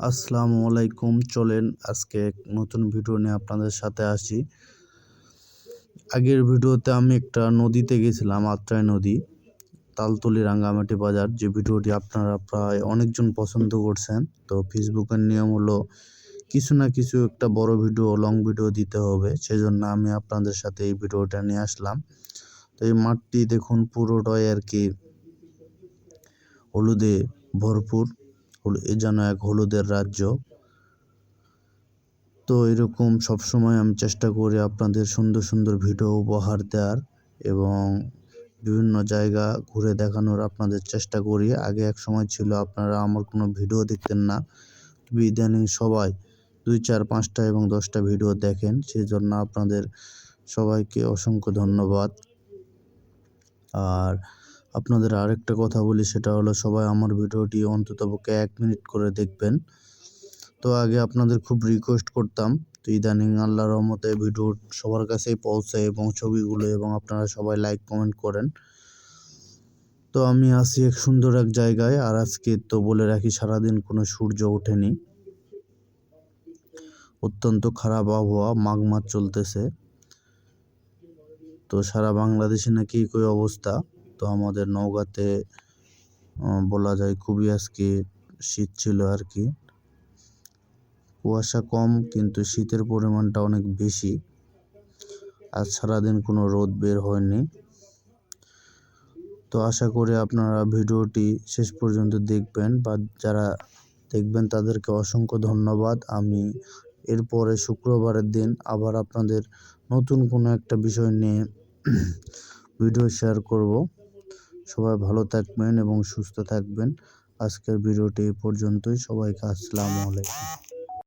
আসসালামু আলাইকুম। চলেন আজকে এক নতুন ভিডিও নিয়ে আপনাদের সাথে আসি। আগের ভিডিওতে আমি একটা নদীতে গেছিলাম, আত্রাই নদী, তালতলি রাঙ্গামাটি বাজার। যে ভিডিওটি আপনারা প্রায় অনেকজন পছন্দ করছেন। তো ফেসবুকের নিয়ম হলো কিছু না কিছু একটা বড় ভিডিও, লং ভিডিও দিতে হবে, সেজন্য আমি আপনাদের সাথে এই ভিডিওটা নিয়ে আসলাম। তো এই মাঠটি দেখুন, পুরোটাই আর কি হলুদে ভরপুর। এ যেন এক হলুদের রাজ্য। তো এরকম সবসময় আমি চেষ্টা করি আপনাদের সুন্দর সুন্দর ভিডিও উপহার দেওয়ার এবং বিভিন্ন জায়গা ঘুরে দেখানোর আপনাদের চেষ্টা করি। আগে এক সময় ছিল আপনারা আমার কোনো ভিডিও দেখতেন না, ইদানিং সবাই 2, 4, 5টা এবং 10টা ভিডিও দেখেন। সেই জন্য আপনাদের সবাইকে অসংখ্য ধন্যবাদ। আর আপনাদের আরেকটা কথা বলি, সেটা হলো সবাই আমার ভিডিওটি অন্ততপক্ষে 1 মিনিট করে দেখবেন। তো আগে আপনাদের খুব রিকোয়েস্ট করতাম, তো ইদানিং আল্লাহর রহমতে ভিডিও সবার কাছেই পৌঁছায় এবং ছবিগুলো, এবং আপনারা সবাই লাইক কমেন্ট করেন। তো আমি আছি এক সুন্দর এক জায়গায়, আর আজকে তো বলে রাখি সারাদিন কোনো সূর্য ওঠেনি, অত্যন্ত খারাপ আবহাওয়া, মাঘ মাস চলতেছে। তো সারা বাংলাদেশে নাকি একই অবস্থা। তো আমাদের নওগাঁতে বলা যায় খুবই আজকে শীত ছিল আর কি। কুয়াশা কম, কিন্তু শীতের পরিমাণটা অনেক বেশি। আজ সারাদিন কোনো রোদ বের হয়নি। তো আশা করি আপনারা ভিডিওটি শেষ পর্যন্ত দেখবেন, বা যারা দেখবেন তাদেরকে অসংখ্য ধন্যবাদ। আমি এরপরে শুক্রবারের দিন আবার আপনাদের নতুন কোনো একটা বিষয় নিয়ে ভিডিও শেয়ার করব। সবাই ভালো থাকবেন এবং সুস্থ থাকবেন। আজকের ভিডিওটি এই পর্যন্তই। সবাইকে আসসালামু আলাইকুম।